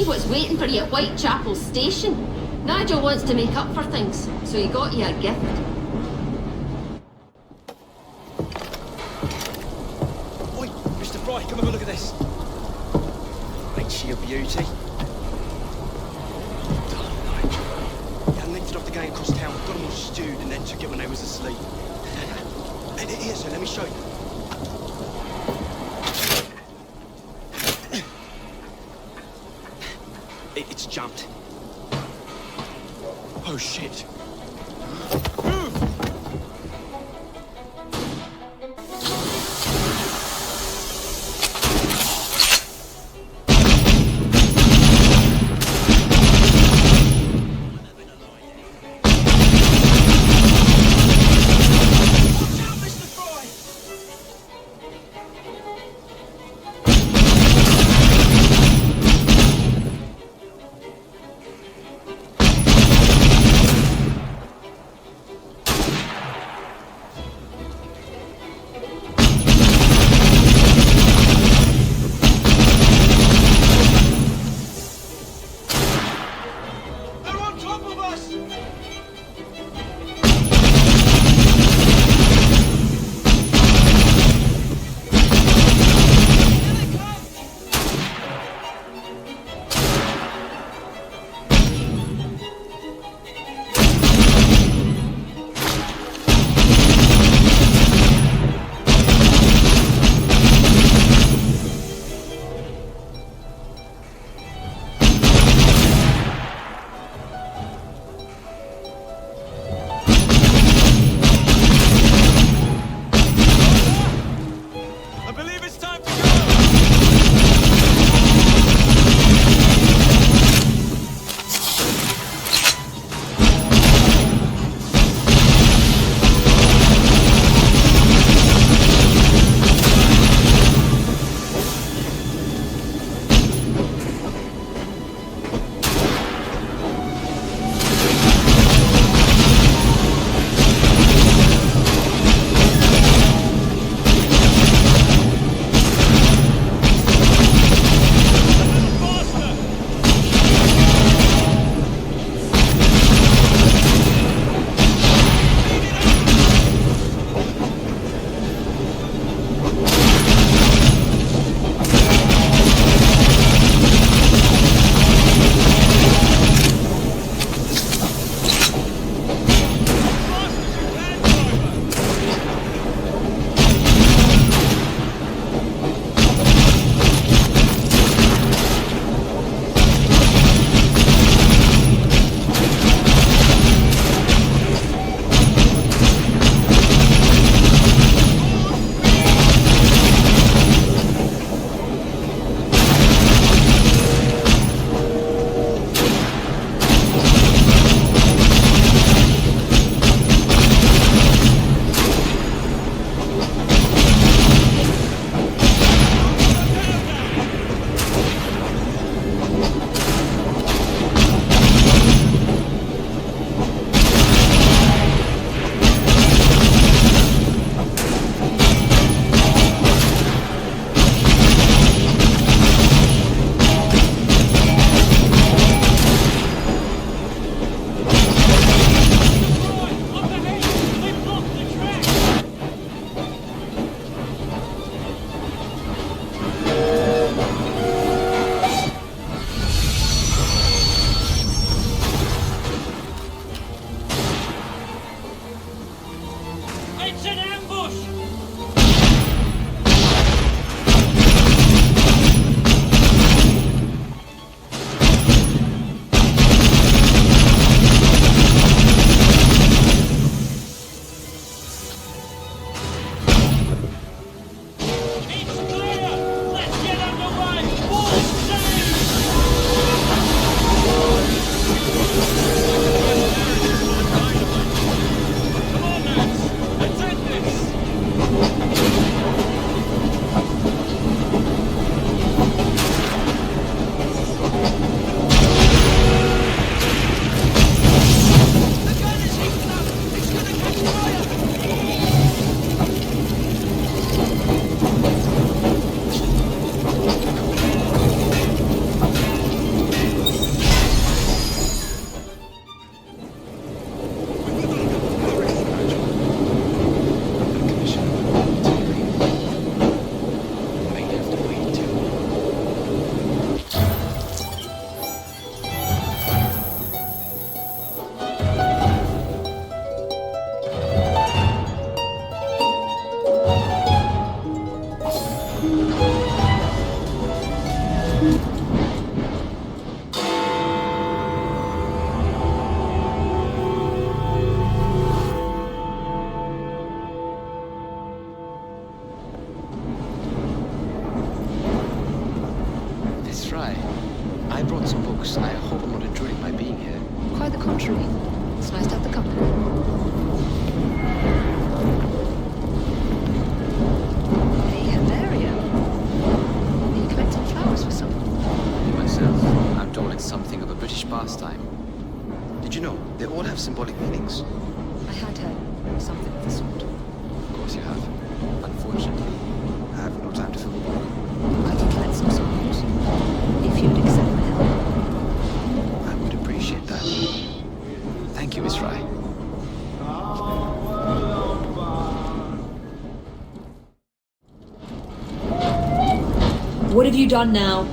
see what's waiting for you at Whitechapel Station. Nigel wants to make up for things, so he got you a gift. Oi, Mr. Fry, come have a look at this. Ain't she a beauty? Darling Nigel. Yeah, I lifted off the gang across town, got them all stewed and then took it when they was asleep. And here, sir, let me show you. It's jumped. Oh, shit. contrary. It's nice to have the company. Hey, Hilario. Are you collecting flowers for someone? Myself, I'm told it's something of a British pastime. Did you know they all have symbolic meanings? I had heard something of the sort. Of course you have. Unfortunately, I have no time to fill the book. I can collect some songs. If you'd accept my help. I would appreciate that. thank you, Miss Fry. What have you done now?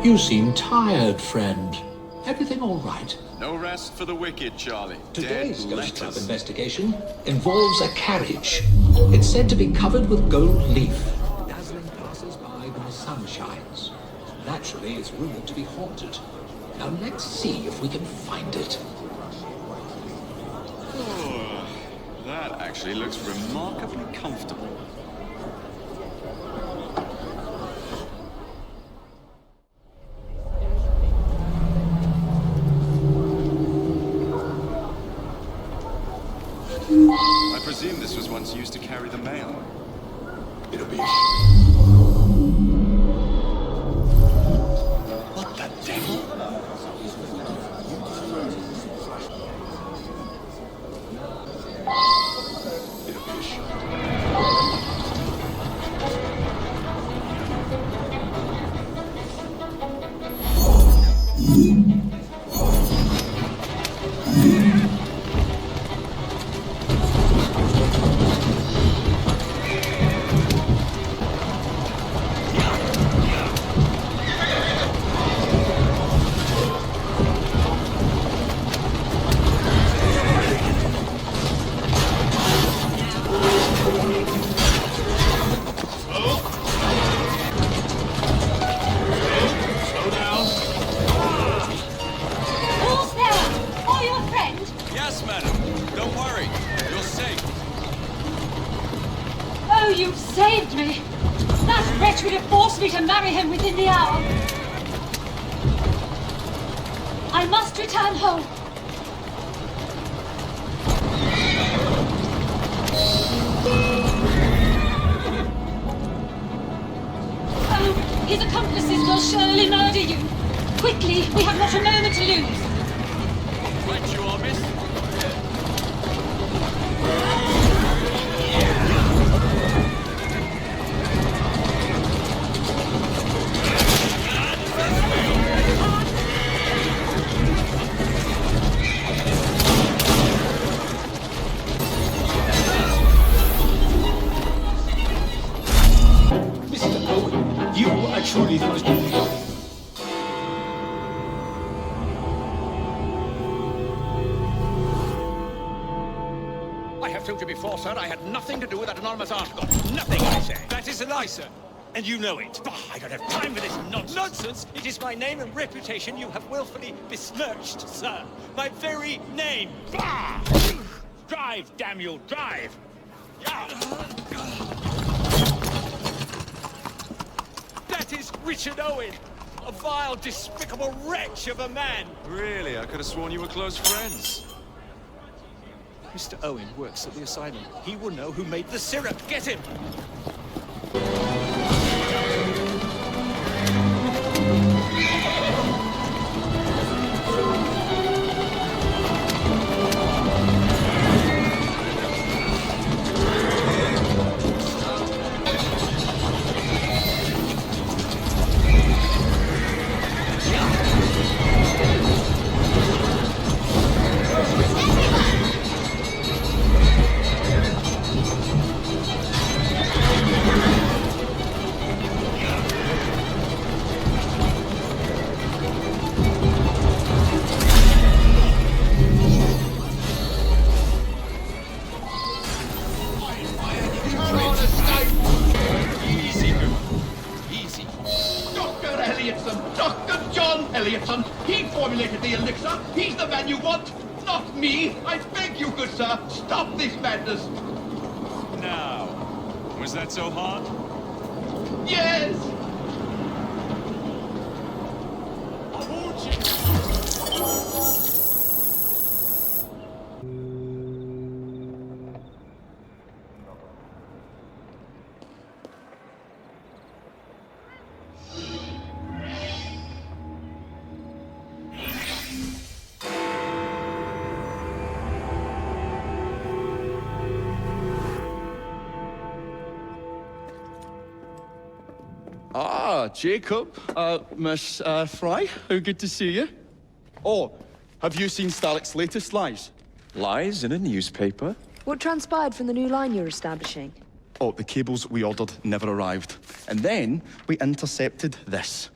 You seem tired, friend. Everything all right? No rest for the wicked, Charlie. Today's Dead Ghost Club letters. investigation involves a carriage. It's said to be covered with gold leaf, dazzling passers-by when the sun shines. Naturally, it's rumored to be haunted. Now let's see if we can find it. Oh, that actually looks remarkably comfortable. I presume this was once used to carry the mail. It'll be What the devil? Who's there? Are you a friend? Yes, madam. Don't worry. You're safe. Oh, you've saved me. That wretch would have forced me to marry him within the hour. I must return home. Oh, his accomplices will surely murder you. Quickly, we have not a moment to lose. Right you are, miss. Mr. Owen, you are truly the most... I have told you before, sir, I had nothing to do with that anonymous article. Nothing, I say. That is a lie, sir. And you know it. Bah, I don't have time for this nonsense. Nonsense! It is my name and reputation you have willfully besmirched, sir. My very name. Bah! Drive, damn you, drive! That is Richard Owen, a vile, despicable wretch of a man. Really? I could have sworn you were close friends. Mr. Owen works at the asylum. He will know who made the syrup. Get him! Easy, girl. Easy. Dr. Elliotson, Dr. John Elliotson. He formulated the elixir. He's the man you want, not me. I beg you, good sir, stop this madness. Now, was that so hard? Yes! Ah, Jacob. Miss Fry, how good to see you. Oh, have you seen Starrick's latest lies? Lies in a newspaper? What transpired from the new line you're establishing? Oh, the cables we ordered never arrived. And then we intercepted this.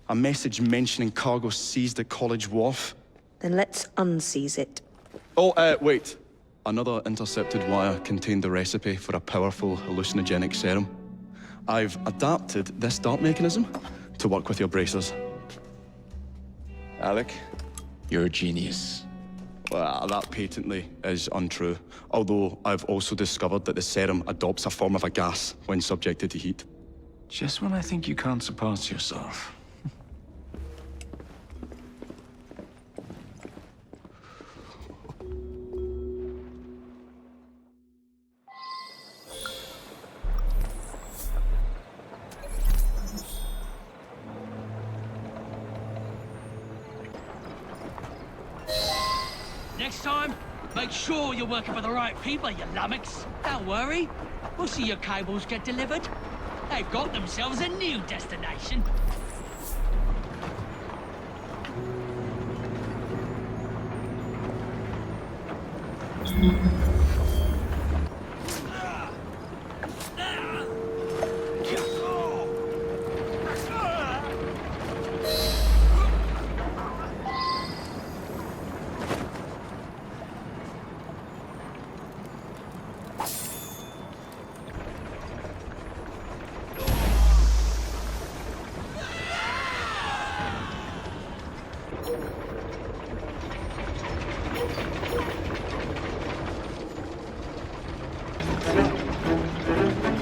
A message mentioning cargo seized at College Wharf. Then let's unseize it. Oh, wait. Another intercepted wire contained the recipe for a powerful hallucinogenic serum. I've adapted this dart mechanism to work with your bracers. Alec, you're a genius. Well, that patently is untrue. Although I've also discovered that the serum adopts a form of a gas when subjected to heat. Just when I think you can't surpass yourself. Next time, make sure you're working for the right people, you lummox. Don't worry. We'll see your cables get delivered. They've got themselves a new destination.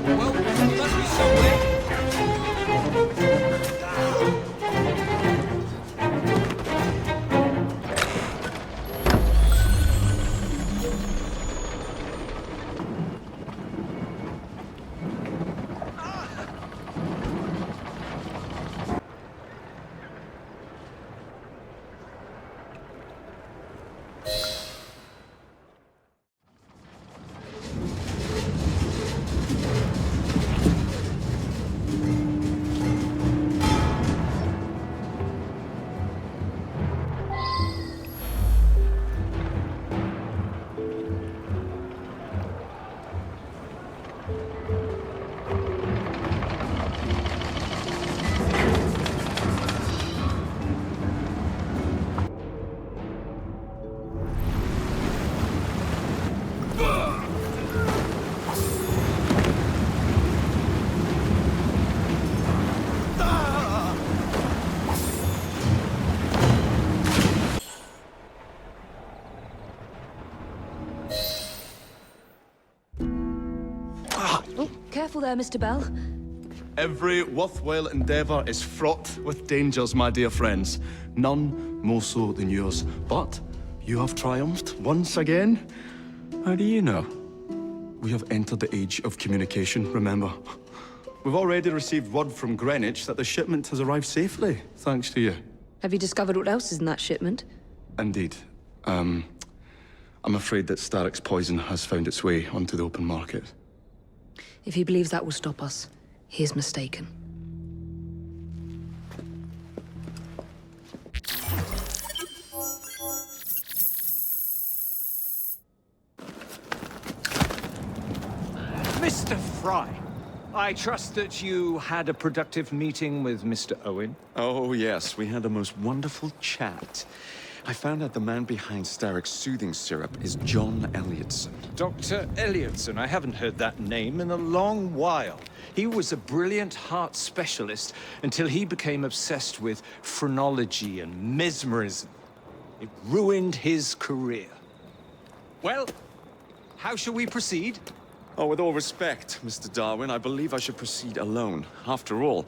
Well, must be somewhere. Careful there, Mr. Bell. Every worthwhile endeavour is fraught with dangers, my dear friends. None more so than yours. But you have triumphed once again. How do you know? We have entered the age of communication, remember. We've already received word from Greenwich that the shipment has arrived safely, thanks to you. Have you discovered what else is in that shipment? Indeed. I'm afraid that Starrick's poison has found its way onto the open market. If he believes that will stop us, he is mistaken. Mr. Fry, I trust that you had a productive meeting with Mr. Owen. Oh, yes, we had the most wonderful chat. I found out the man behind Starrick's soothing syrup is John Elliotson. Dr. Elliotson, I haven't heard that name in a long while. He was a brilliant heart specialist until he became obsessed with phrenology and mesmerism. It ruined his career. Well, how shall we proceed? Oh, with all respect, Mr. Darwin, I believe I should proceed alone. After all,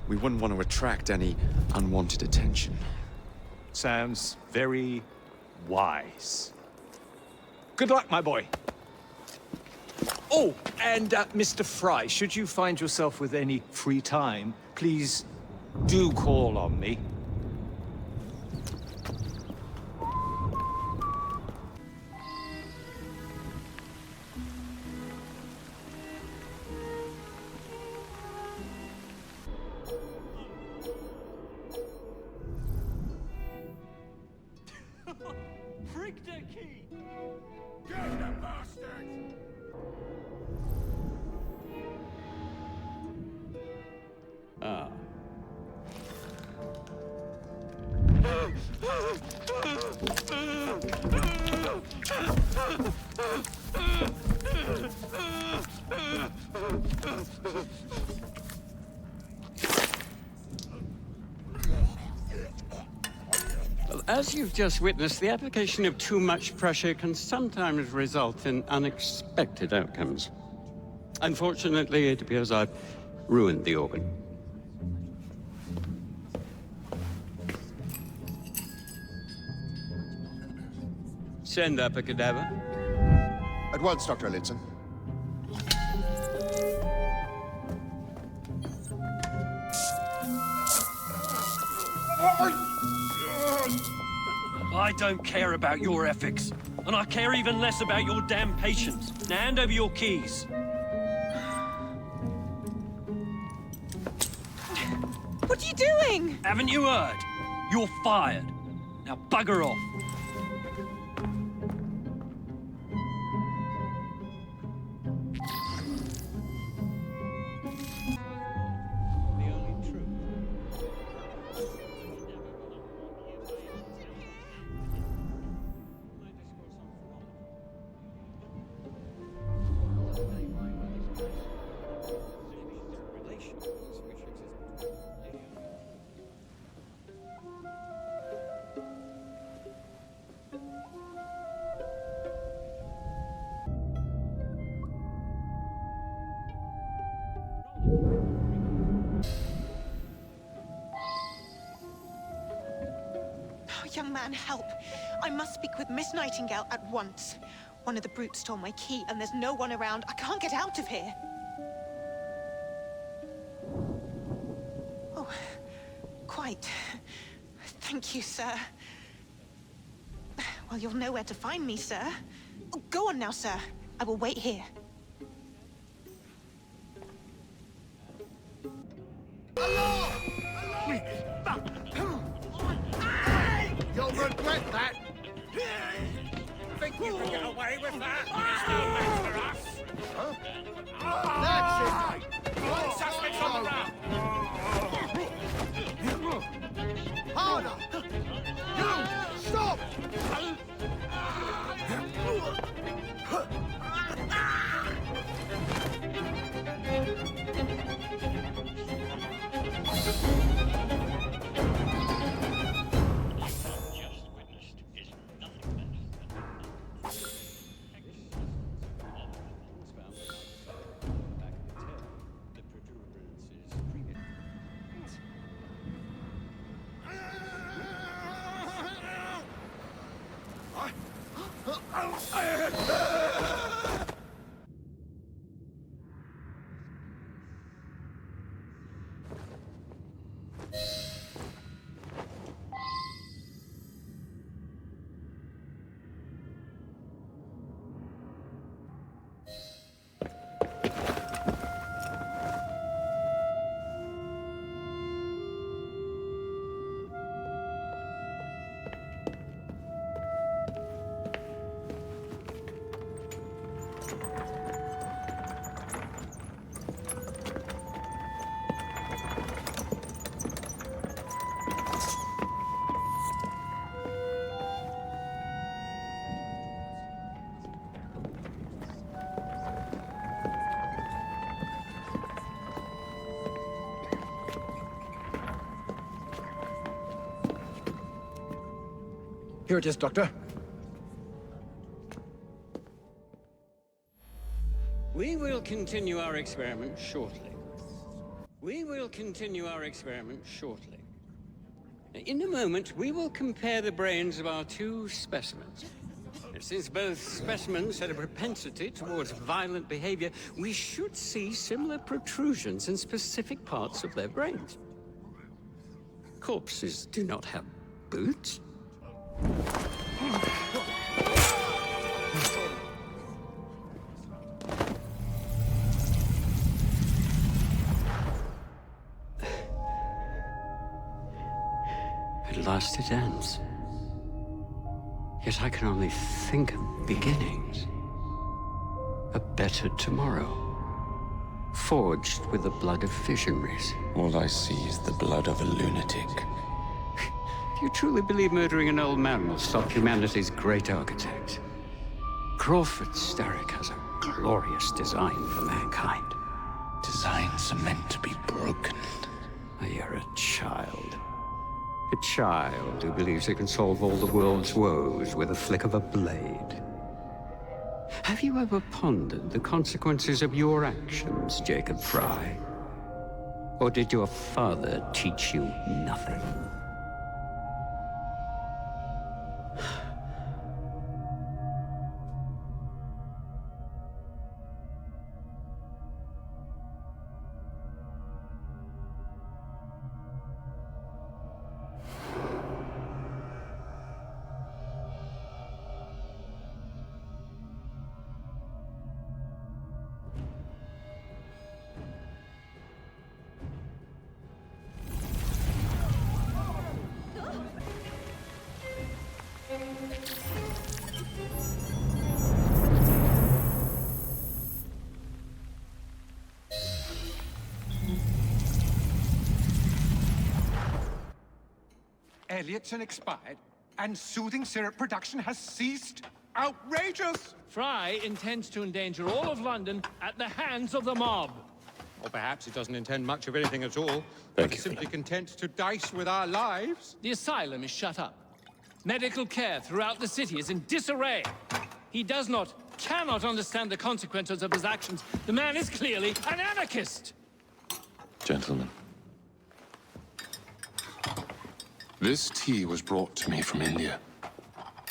we wouldn't want to attract any unwanted attention. Sounds very wise. Good luck, my boy. Oh, and Mr. Fry, should you find yourself with any free time, please do call on me. Freak the key! Get the bastard! Ah. Well, as you've just witnessed, the application of too much pressure can sometimes result in unexpected outcomes. Unfortunately, it appears I've ruined the organ. Send up a cadaver. At once, Dr. Elliotson. I don't care about your ethics, and I care even less about your damn patience. Now hand over your keys. What are you doing? Haven't you heard? You're fired. Now bugger off. Young man, help. I must speak with Miss Nightingale at once. One of the brutes stole my key, and there's no one around. I can't get out of here. Oh, quite. Thank you, sir. Well, you'll know where to find me, sir. Oh, go on now, sir. I will wait here. You'll regret that! Think you can get away with that? It's no match for us! Huh? That's it! One suspect on the ground! Harder! You! Stop! Here it is, Doctor. Oui, will continue our experiment shortly. We will continue our experiment shortly. In a moment, we will compare the brains of our two specimens. Since both specimens had a propensity towards violent behavior, we should see similar protrusions in specific parts of their brains. Corpses do not have boots. At last it ends. Yet I can only think of beginnings. A better tomorrow, forged with the blood of visionaries. All I see is the blood of a lunatic. Do you truly believe murdering an old man will stop humanity's great architect? Crawford Starrick has a glorious design for mankind. Designs are meant to be broken. You're a child. A child who believes it can solve all the world's woes with a flick of a blade. Have you ever pondered the consequences of your actions, Jacob Fry? Or did your father teach you nothing? Elliotson expired, and soothing syrup production has ceased? Outrageous! Fry intends to endanger all of London at the hands of the mob. Or perhaps he doesn't intend much of anything at all. But is simply content to dice with our lives. The asylum is shut up. Medical care throughout the city is in disarray. He cannot understand the consequences of his actions. The man is clearly an anarchist! Gentlemen. This tea was brought to me from India.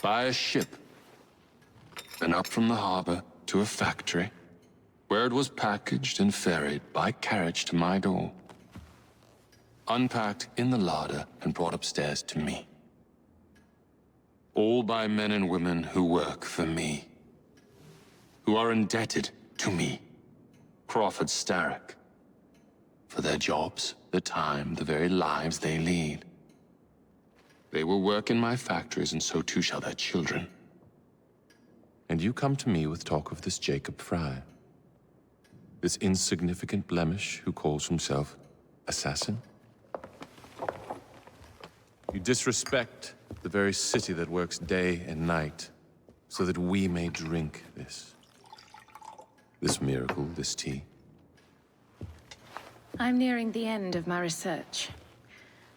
By a ship. Then up from the harbor to a factory, where it was packaged and ferried by carriage to my door. Unpacked in the larder and brought upstairs to me. All by men and women who work for me. Who are indebted to me, Crawford Starrick. For their jobs, the time, the very lives they lead. They will work in my factories, and so too shall their children. And you come to me with talk of this Jacob Fry. This insignificant blemish who calls himself assassin? You disrespect the very city that works day and night, so that we may drink this miracle, this tea. I'm nearing the end of my research.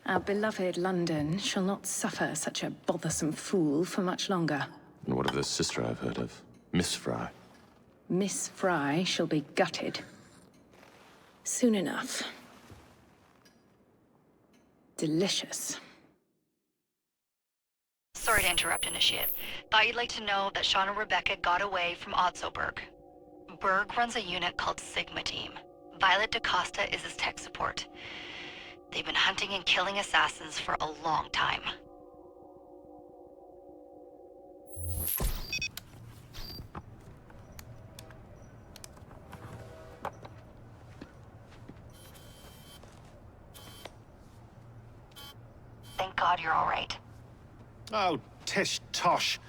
Our beloved London shall not suffer such a bothersome fool for much longer. And what of the sister I've heard of, Miss Fry? Miss Fry shall be gutted. Soon enough. Delicious. Sorry to interrupt, Initiate. Thought you'd like to know that Sean and Rebecca got away from Otzoberg. Berg runs a unit called Sigma Team. Violet DaCosta is his tech support. They've been hunting and killing assassins for a long time. Thank God you're all right. Oh, tish tosh.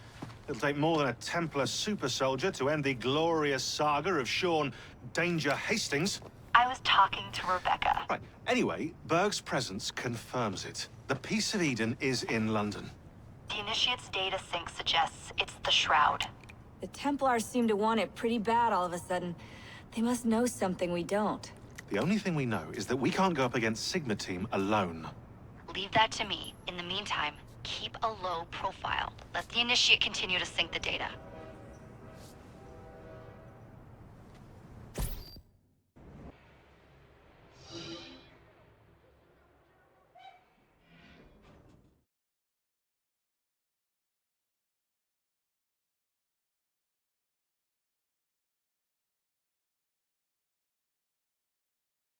It'll take more than a Templar super soldier to end the glorious saga of Sean Danger Hastings. I was talking to Rebecca. Right. Anyway, Berg's presence confirms it. The Piece of Eden is in London. The Initiate's data sync suggests it's the Shroud. The Templars seem to want it pretty bad all of a sudden. They must know something we don't. The only thing we know is that we can't go up against Sigma Team alone. Leave that to me. In the meantime, keep a low profile. Let the Initiate continue to sync the data.